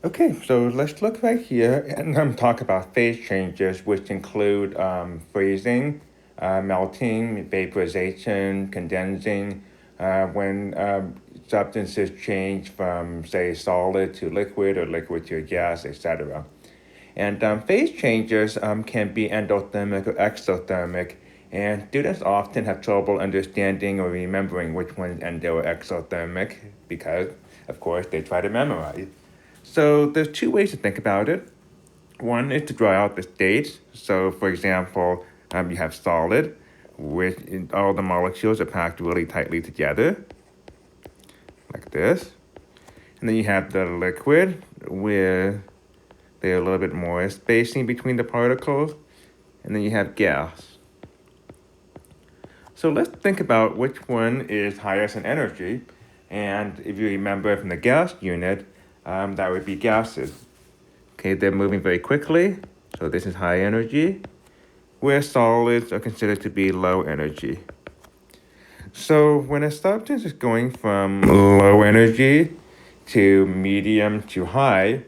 Okay, so let's look right here and talk about phase changes, which include freezing, melting, vaporization, condensing, when substances change from, say, solid to liquid or liquid to gas, etc. And phase changes can be endothermic or exothermic, and students often have trouble understanding or remembering which one's endo or exothermic because, of course, they try to memorize. So there's two ways to think about it. One is to draw out the states. So, for example, you have solid, which all the molecules are packed really tightly together, like this. And then you have the liquid, where there's a little bit more spacing between the particles. And then you have gas. So let's think about which one is highest in energy. And if you remember from the gas unit, that would be gases. Okay, they're moving very quickly, so this is high energy, where solids are considered to be low energy. So when a substance is going from low energy to medium to high,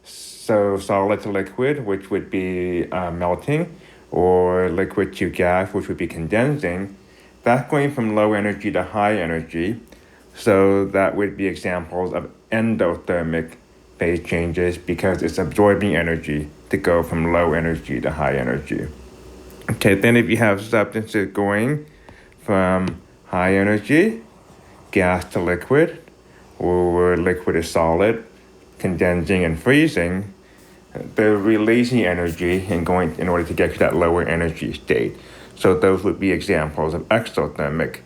so solid to liquid, which would be melting, or liquid to gas, which would be condensing, that's going from low energy to high energy. So that would be examples of endothermic phase changes because it's absorbing energy to go from low energy to high energy. Okay, then if you have substances going from high energy, gas to liquid, or liquid to solid, condensing and freezing, they're releasing energy and going in order to get to that lower energy state. So those would be examples of exothermic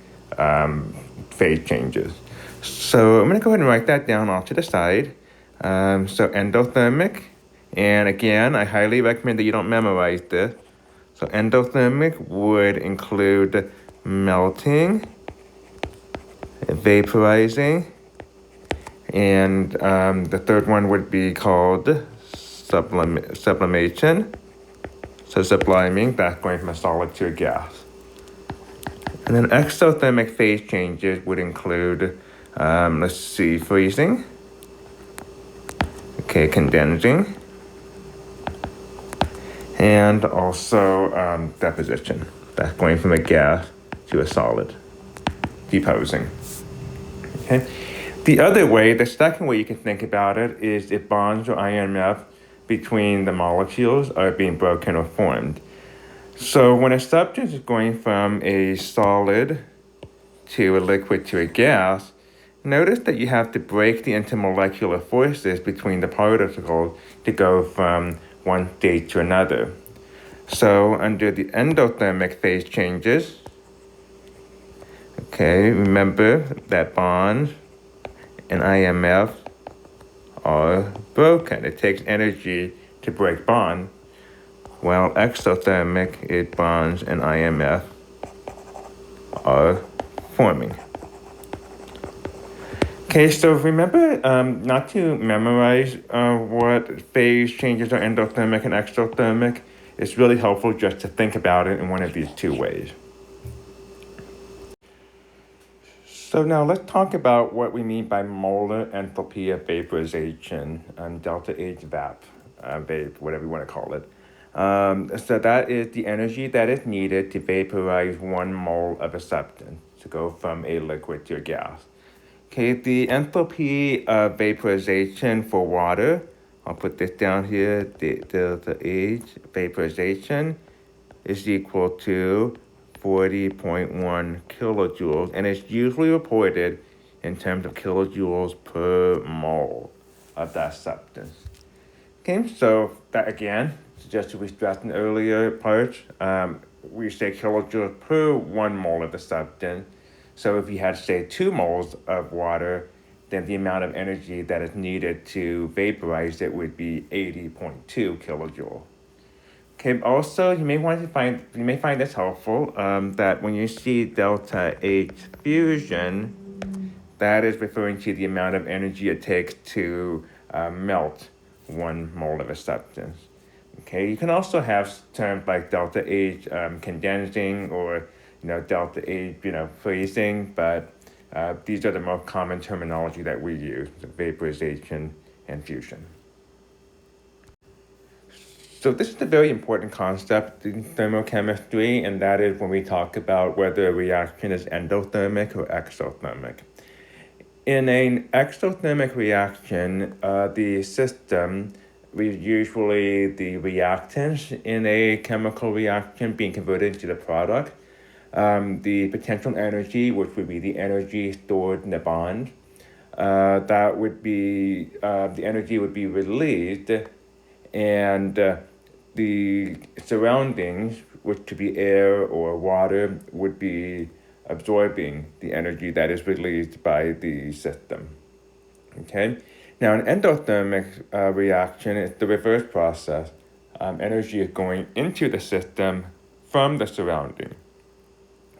phase changes. So I'm going to go ahead and write that down off to the side. So endothermic, and again, I highly recommend that you don't memorize this. So endothermic would include melting, vaporizing, and the third one would be called sublimation. So subliming, that's going from a solid to a gas. And then exothermic phase changes would include, freezing, okay, condensing, and also deposition. That's going from a gas to a solid, deposing. Okay. The other way, the second way you can think about it is if bonds or IMF between the molecules are being broken or formed. So when a substance is going from a solid to a liquid to a gas, notice that you have to break the intermolecular forces between the particles to go from one state to another. So under the endothermic phase changes, okay, remember that bonds and IMF are broken. It takes energy to break bonds. While exothermic, it bonds and IMF are forming. Okay, so remember not to memorize what phase changes are endothermic and exothermic. It's really helpful just to think about it in one of these two ways. So now let's talk about what we mean by molar enthalpy of vaporization, delta H vap, vape, whatever you want to call it. So that is the energy that is needed to vaporize 1 mole of a substance to go from a liquid to a gas. Okay, the enthalpy of vaporization for water, I'll put this down here, delta H vaporization is equal to 40.1 kilojoules, and it's usually reported in terms of kilojoules per mole of that substance. Okay, so that again, just to stress in earlier parts, we say kilojoules per 1 mole of the substance. So if you had, say, 2 moles of water, then the amount of energy that is needed to vaporize it would be 80.2 kilojoules. Okay, also, you may find this helpful, that when you see delta H fusion, that is referring to the amount of energy it takes to melt 1 mole of a substance. Okay, you can also have terms like delta H condensing or delta H freezing, but these are the most common terminology that we use: vaporization and fusion. So this is a very important concept in thermochemistry, and that is when we talk about whether a reaction is endothermic or exothermic. In an exothermic reaction, the system, usually the reactants in a chemical reaction being converted into the product, the potential energy, which would be the energy stored in the bond, that would be, the energy would be released, and the surroundings, which could be air or water, would be absorbing the energy that is released by the system. Okay? Now, an endothermic reaction is the reverse process. Energy is going into the system from the surrounding.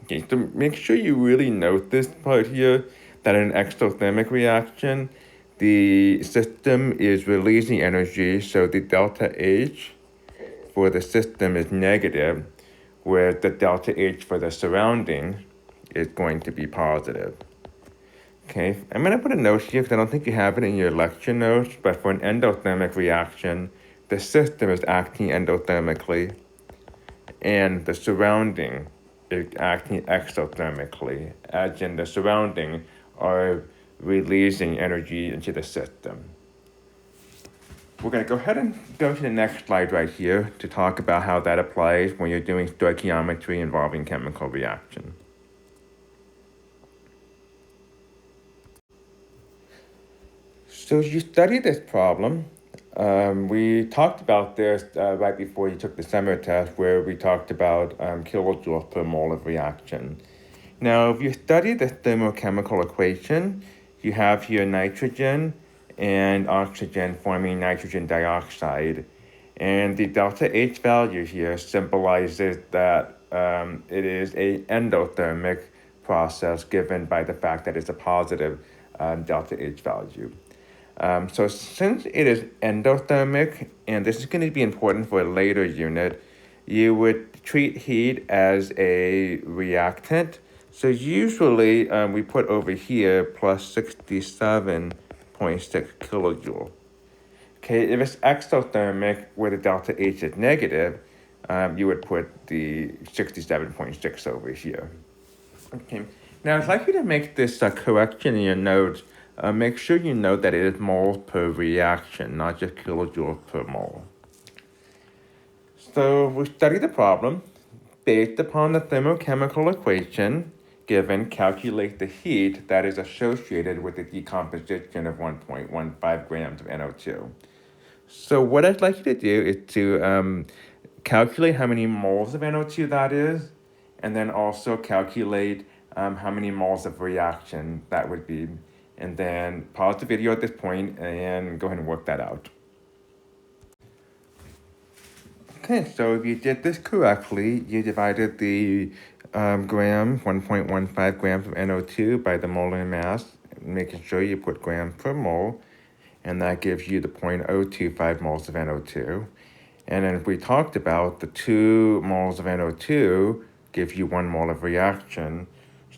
Okay, so make sure you really note this part here, that in an exothermic reaction, the system is releasing energy, so the delta H for the system is negative, whereas the delta H for the surrounding is going to be positive. Okay, I'm going to put a note here because I don't think you have it in your lecture notes, but for an endothermic reaction, the system is acting endothermically, and the surrounding is acting exothermically, as in the surrounding are releasing energy into the system. We're going to go ahead and go to the next slide right here to talk about how that applies when you're doing stoichiometry involving chemical reaction. So as you study this problem, we talked about this right before you took the summer test, where we talked about kilojoules per mole of reaction. Now, if you study the thermochemical equation, you have here nitrogen and oxygen forming nitrogen dioxide. And the delta H value here symbolizes that it is an endothermic process given by the fact that it's a positive delta H value. So since it is endothermic, and this is going to be important for a later unit, you would treat heat as a reactant. So usually we put over here plus 67.6 kilojoule. Okay, if it's exothermic where the delta H is negative, you would put the 67.6 over here. Okay, now I'd like you to make this correction in your notes. Make sure you note that it is moles per reaction, not just kilojoules per mole. So we study the problem. Based upon the thermochemical equation given, calculate the heat that is associated with the decomposition of 1.15 grams of NO2. So what I'd like you to do is to calculate how many moles of NO2 that is, and then also calculate how many moles of reaction that would be. And then pause the video at this point and go ahead and work that out. Okay, so if you did this correctly, you divided the 1.15 grams of NO2 by the molar mass, making sure you put grams per mole, and that gives you the 0.025 moles of NO2. And then if we talked about the 2 moles of NO2 give you 1 mole of reaction,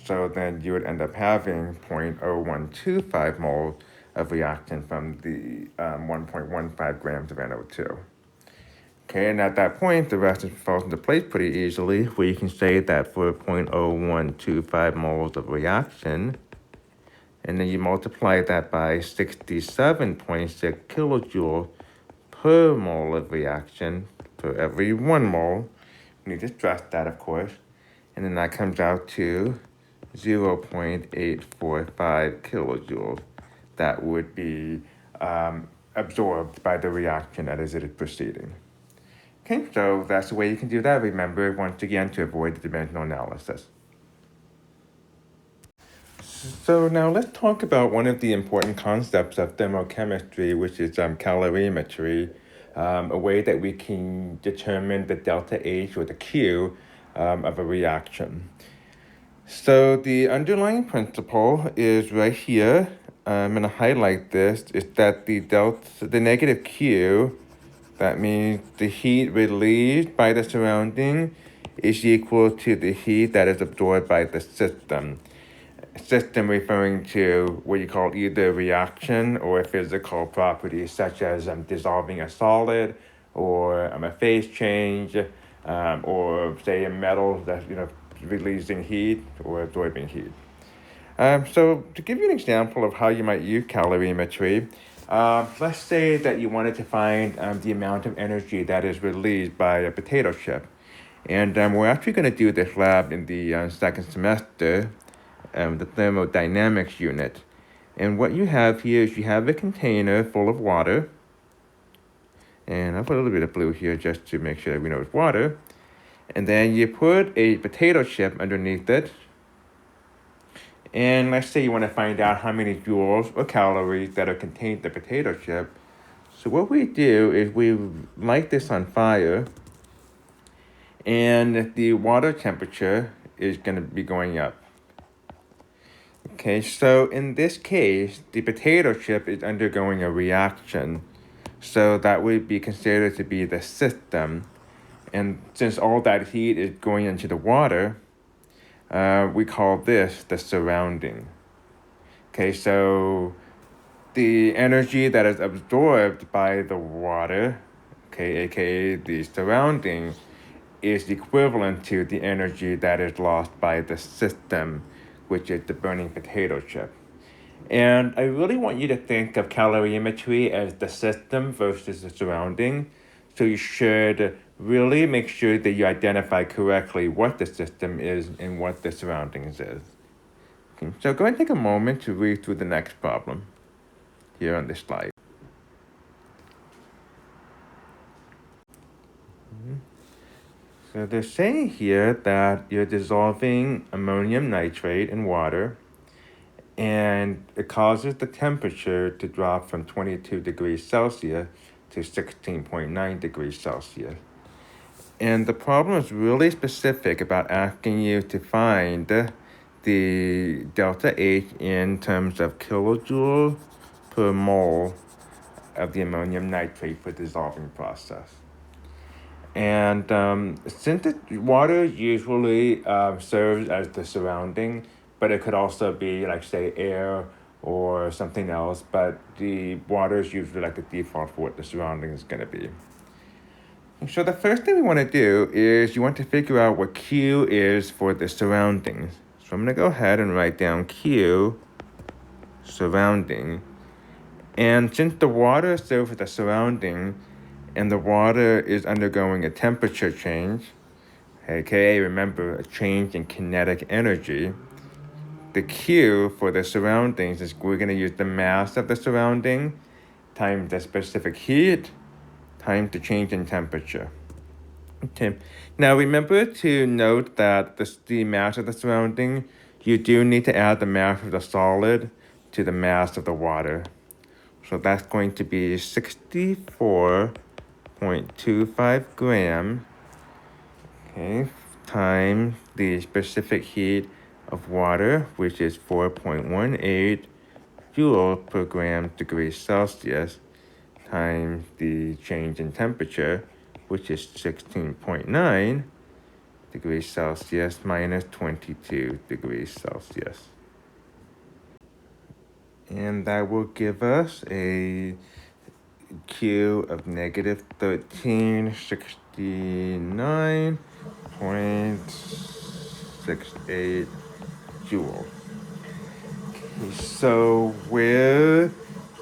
so then you would end up having 0.0125 moles of reactant from the 1.15 grams of NO2. Okay, and at that point, the rest falls into place pretty easily, where you can say that for 0.0125 moles of reaction, and then you multiply that by 67.6 kilojoules per mole of reaction for every 1 mole. You need to stress that, of course. And then that comes out to 0.845 kilojoules that would be absorbed by the reaction as it is proceeding. Okay, so that's the way you can do that. Remember, once again, to avoid the dimensional analysis. So now let's talk about one of the important concepts of thermochemistry, which is calorimetry, a way that we can determine the delta H or the Q of a reaction. So the underlying principle is right here. I'm going to highlight this, is that the negative Q, that means the heat released by the surrounding, is equal to the heat that is absorbed by the system. System referring to what you call either reaction or a physical property, such as dissolving a solid or a phase change, or say a metal that's releasing heat or absorbing heat. So to give you an example of how you might use calorimetry, let's say that you wanted to find the amount of energy that is released by a potato chip. And we're actually going to do this lab in the second semester, the thermodynamics unit. And what you have here is you have a container full of water. And I'll put a little bit of blue here just to make sure that we know it's water. And then you put a potato chip underneath it. And let's say you want to find out how many joules or calories that are contained in the potato chip. So what we do is we light this on fire, and the water temperature is going to be going up. Okay, so in this case, the potato chip is undergoing a reaction. So that would be considered to be the system. And since all that heat is going into the water, we call this the surrounding. Okay, so the energy that is absorbed by the water, okay, aka the surrounding, is equivalent to the energy that is lost by the system, which is the burning potato chip. And I really want you to think of calorimetry as the system versus the surrounding. So you should really make sure that you identify correctly what the system is and what the surroundings is. Okay, so go ahead and take a moment to read through the next problem here on this slide. So they're saying here that you're dissolving ammonium nitrate in water, and it causes the temperature to drop from 22 degrees Celsius to 16.9 degrees Celsius. And the problem is really specific about asking you to find the delta H in terms of kilojoules per mole of the ammonium nitrate for dissolving process. And since the water usually serves as the surrounding, but it could also be like, say, air or something else, but the water is usually like the default for what the surrounding is going to be. So the first thing we want to do is you want to figure out what Q is for the surroundings. So I'm going to go ahead and write down Q, surrounding. And since the water serves as the surrounding, and the water is undergoing a temperature change, aka, remember, a change in kinetic energy, the Q for the surroundings is we're going to use the mass of the surrounding times the specific heat times the change in temperature. Okay. Now remember to note that the mass of the surrounding, you do need to add the mass of the solid to the mass of the water. So that's going to be 64.25 grams, okay, times the specific heat of water, which is 4.18 joules per gram degrees Celsius, times the change in temperature, which is 16.9 degrees Celsius minus 22 degrees Celsius. And that will give us a Q of negative 1369.68 joules. Okay, so where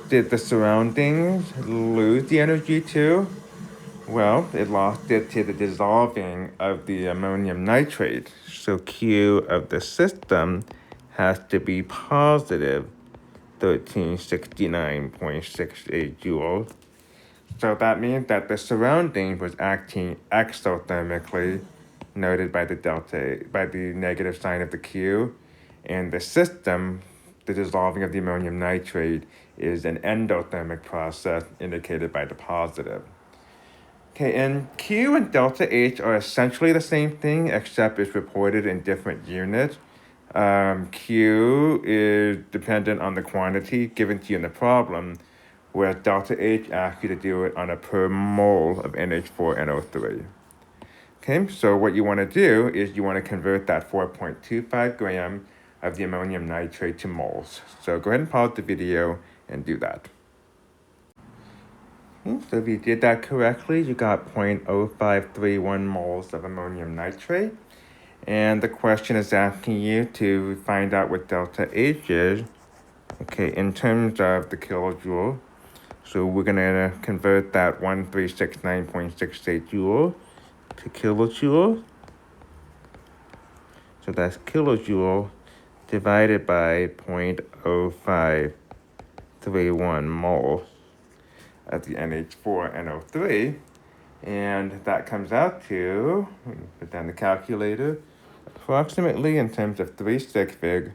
did the surroundings lose the energy to? Well, it lost it to the dissolving of the ammonium nitrate. So Q of the system has to be positive 1369.68 joules. So that means that the surrounding was acting exothermically, noted by the negative sign of the Q, and the system, the dissolving of the ammonium nitrate, is an endothermic process indicated by the positive. Okay, and Q and delta H are essentially the same thing, except it's reported in different units. Q is dependent on the quantity given to you in the problem, whereas delta H asks you to do it on a per mole of NH4NO3. Okay, so what you want to do is you want to convert that 4.25 gram of the ammonium nitrate to moles. So go ahead and pause the video and do that. So if you did that correctly, you got 0.0531 moles of ammonium nitrate. And the question is asking you to find out what delta H is, okay, in terms of the kilojoule. So we're going to convert that 1369.68 joule to kilojoule. So that's kilojoule divided by 0.0531 mole of the NH4NO3. And that comes out to, put down the calculator, approximately in terms of 3 stick fig,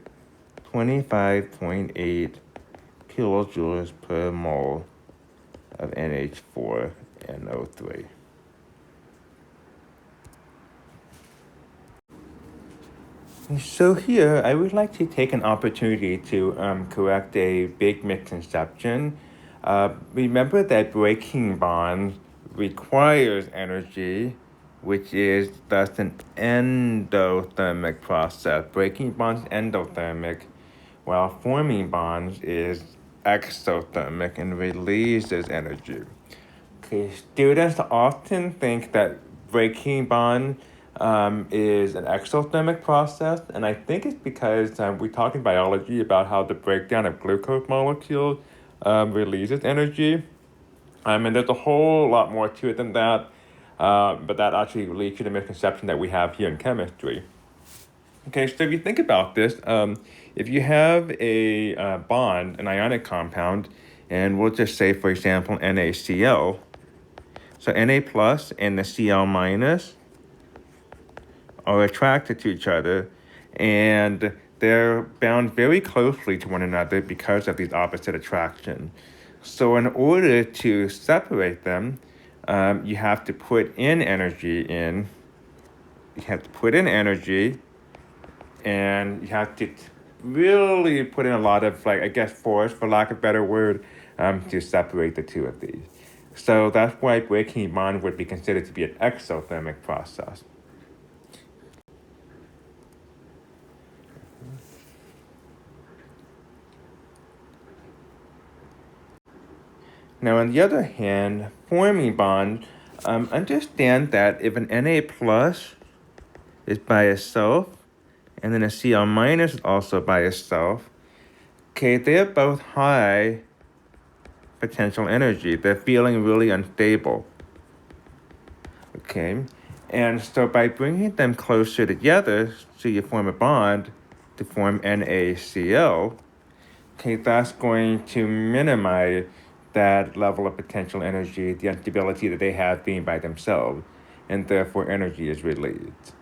25.8 kilojoules per mole of NH4NO3. So here, I would like to take an opportunity to correct a big misconception. Remember that breaking bonds requires energy, which is thus an endothermic process. Breaking bonds is endothermic, while forming bonds is exothermic and releases energy. Okay, students often think that breaking bond is an exothermic process, and I think it's because we talk in biology about how the breakdown of glucose molecules releases energy. And there's a whole lot more to it than that, but that actually leads to the misconception that we have here in chemistry. Okay, so if you think about this, if you have a bond, an ionic compound, and we'll just say, for example, NaCl, so Na plus and the Cl minus are attracted to each other, and they're bound very closely to one another because of these opposite attraction. So in order to separate them, you have to put in energy in. You have to put in energy, and you have to really put in a lot of, like, I guess, force, for lack of a better word, to separate the two of these. So that's why breaking a bond would be considered to be an exothermic process. Now, on the other hand, forming bonds, understand that if an Na plus is by itself, and then a Cl minus is also by itself, okay, they're both high potential energy. They're feeling really unstable. Okay, and so by bringing them closer together, so you form a bond to form NaCl, okay, that's going to minimize that level of potential energy, the instability that they have being by themselves, and therefore energy is released.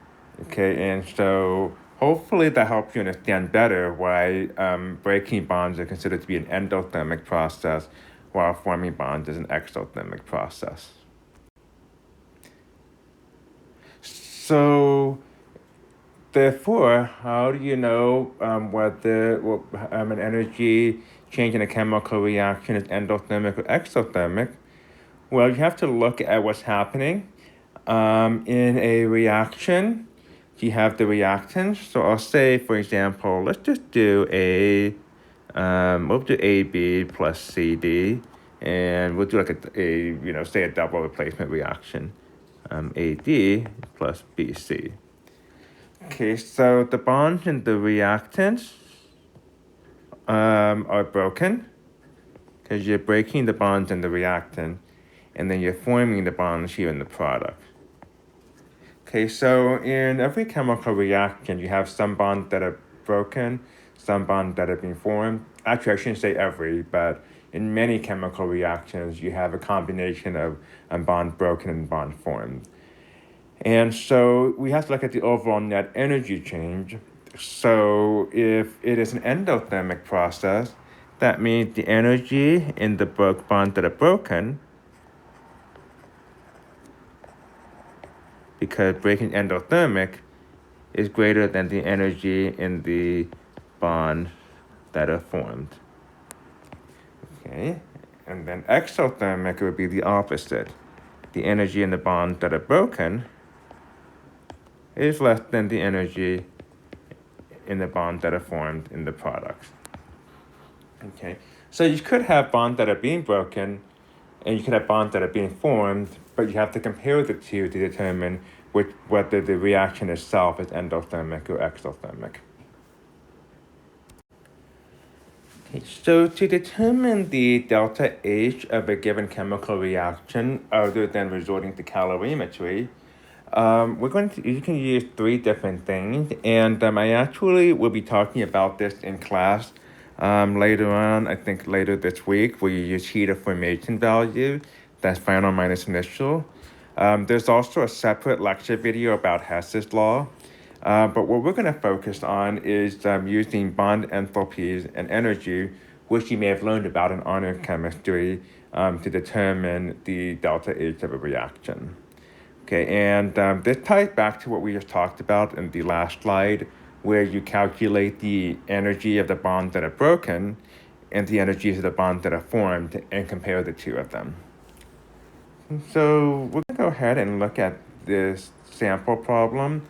Okay, and so hopefully that helps you understand better why breaking bonds are considered to be an endothermic process, while forming bonds is an exothermic process. So, therefore, how do you know whether an energy change in a chemical reaction is endothermic or exothermic? Well, you have to look at what's happening in a reaction. You have the reactants. So I'll say, for example, let's just do we'll do AB plus CD, and we'll do like say a double replacement reaction, AD plus BC. Okay, so the bonds in the reactants are broken because you're breaking the bonds in the reactant, and then you're forming the bonds here in the product. Okay, so in every chemical reaction, you have some bonds that are broken, some bonds that have been formed. Actually, I shouldn't say every, but in many chemical reactions, you have a combination of bond broken and bond formed. And so we have to look at the overall net energy change. So if it is an endothermic process, that means the energy in the bonds that are broken, because breaking endothermic, is greater than the energy in the bonds that are formed. Okay, and then exothermic would be the opposite. The energy in the bonds that are broken is less than the energy in the bonds that are formed in the products. Okay, so you could have bonds that are being broken, And you can have bonds that are being formed, but you have to compare the two to determine whether the reaction itself is endothermic or exothermic. Okay, so to determine the delta H of a given chemical reaction, other than resorting to calorimetry, you can use three different things, and I actually will be talking about this in class later on. I think later this week, where you use heat of formation value, that's final minus initial. There's also a separate lecture video about Hess's law. But what we're going to focus on is using bond enthalpies and energy, which you may have learned about in honor chemistry, to determine the delta H of a reaction. Okay, and this ties back to what we just talked about in the last slide, where you calculate the energy of the bonds that are broken and the energies of the bonds that are formed and compare the two of them. So we're going to go ahead and look at this sample problem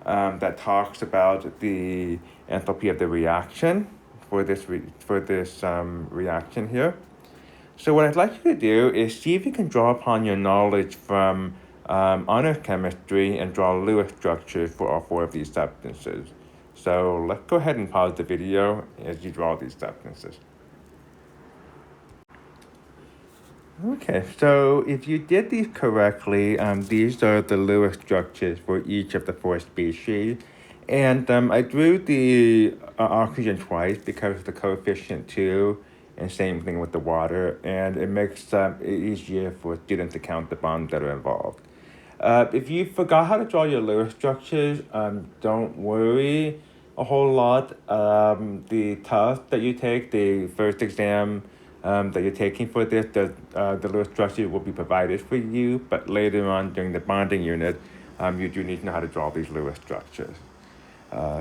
that talks about the enthalpy of the reaction for this reaction here. So what I'd like you to do is see if you can draw upon your knowledge from honor chemistry and draw Lewis structures for all four of these substances. So let's go ahead and pause the video as you draw these substances. Okay, so if you did these correctly, these are the Lewis structures for each of the four species. And I drew the oxygen twice because of the coefficient 2, and same thing with the water, and it makes it easier for students to count the bonds that are involved. If you forgot how to draw your Lewis structures, don't worry a whole lot. The test that you take, the first exam that you're taking for this, the Lewis structure will be provided for you, but later on during the bonding unit, you do need to know how to draw these Lewis structures.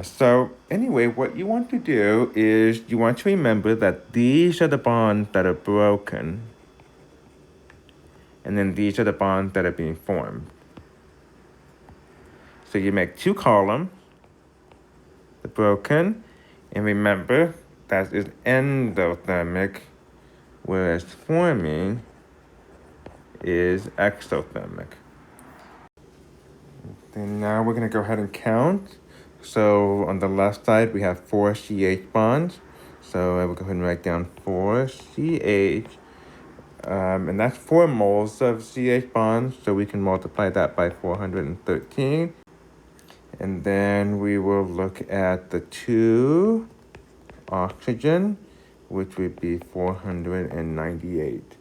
So anyway, what you want to do is you want to remember that these are the bonds that are broken, and then these are the bonds that are being formed. So you make two columns, the broken, and remember that is endothermic, whereas forming is exothermic. Then now we're going to go ahead and count. So on the left side, we have 4 CH bonds. So I will go ahead and write down 4 CH. And that's 4 moles of CH bonds. So we can multiply that by 413. And then we will look at the 2 oxygen, which would be 498.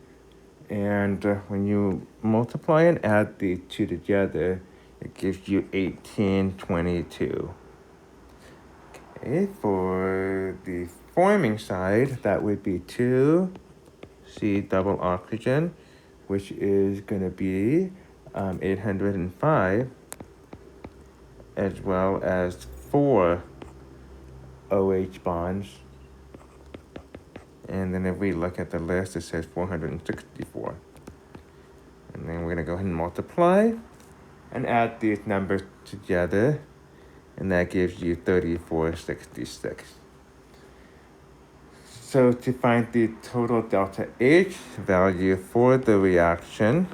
And when you multiply and add the 2 together, it gives you 1822. Okay, for the forming side, that would be 2 C double oxygen, which is going to be 805, as well as 4 OH bonds. And then if we look at the list, it says 464. And then we're going to go ahead and multiply and add these numbers together, and that gives you 3466. So to find the total delta H value for the reaction,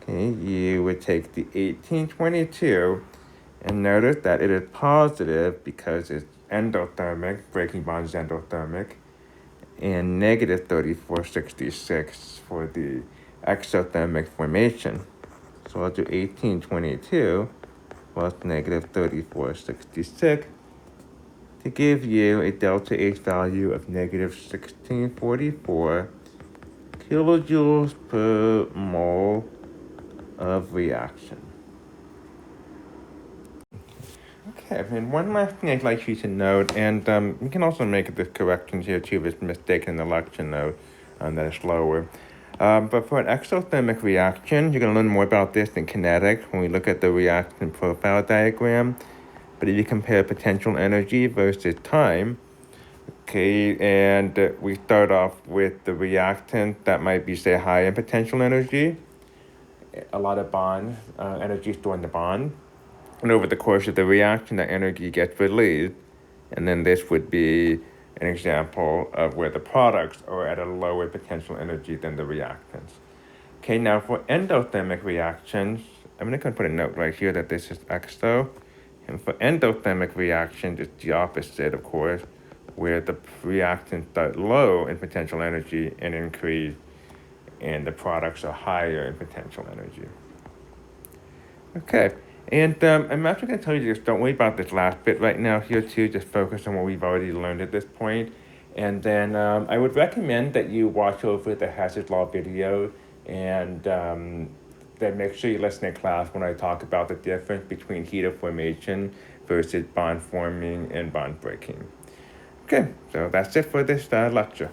okay, you would take the 1822 and notice that it is positive because it's endothermic, breaking bond is endothermic, and negative 3466 for the exothermic formation. So I'll do 1822 plus negative 3466 to give you a delta H value of negative 1644 kilojoules per mole of reaction. Okay, and one last thing I'd like you to note, and you can also make the corrections here too if it's mistaken in the lecture note that is slower. But for an exothermic reaction, you're going to learn more about this in kinetics when we look at the reaction profile diagram. But if you compare potential energy versus time, okay, and we start off with the reactant that might be, say, high in potential energy, a lot of bond energy stored in the bond. And over the course of the reaction, that energy gets released. And then this would be an example of where the products are at a lower potential energy than the reactants. Okay, now for endothermic reactions, I'm going to put a note right here that this is exo. And for endothermic reactions, it's the opposite, of course, where the reactants start low in potential energy and increase, and the products are higher in potential energy. Okay, and I'm actually going to tell you just don't worry about this last bit right now here too, just focus on what we've already learned at this point. And then I would recommend that you watch over the Hazard Law video and then make sure you listen to class when I talk about the difference between heat of formation versus bond forming and bond breaking. Okay, so that's it for this lecture.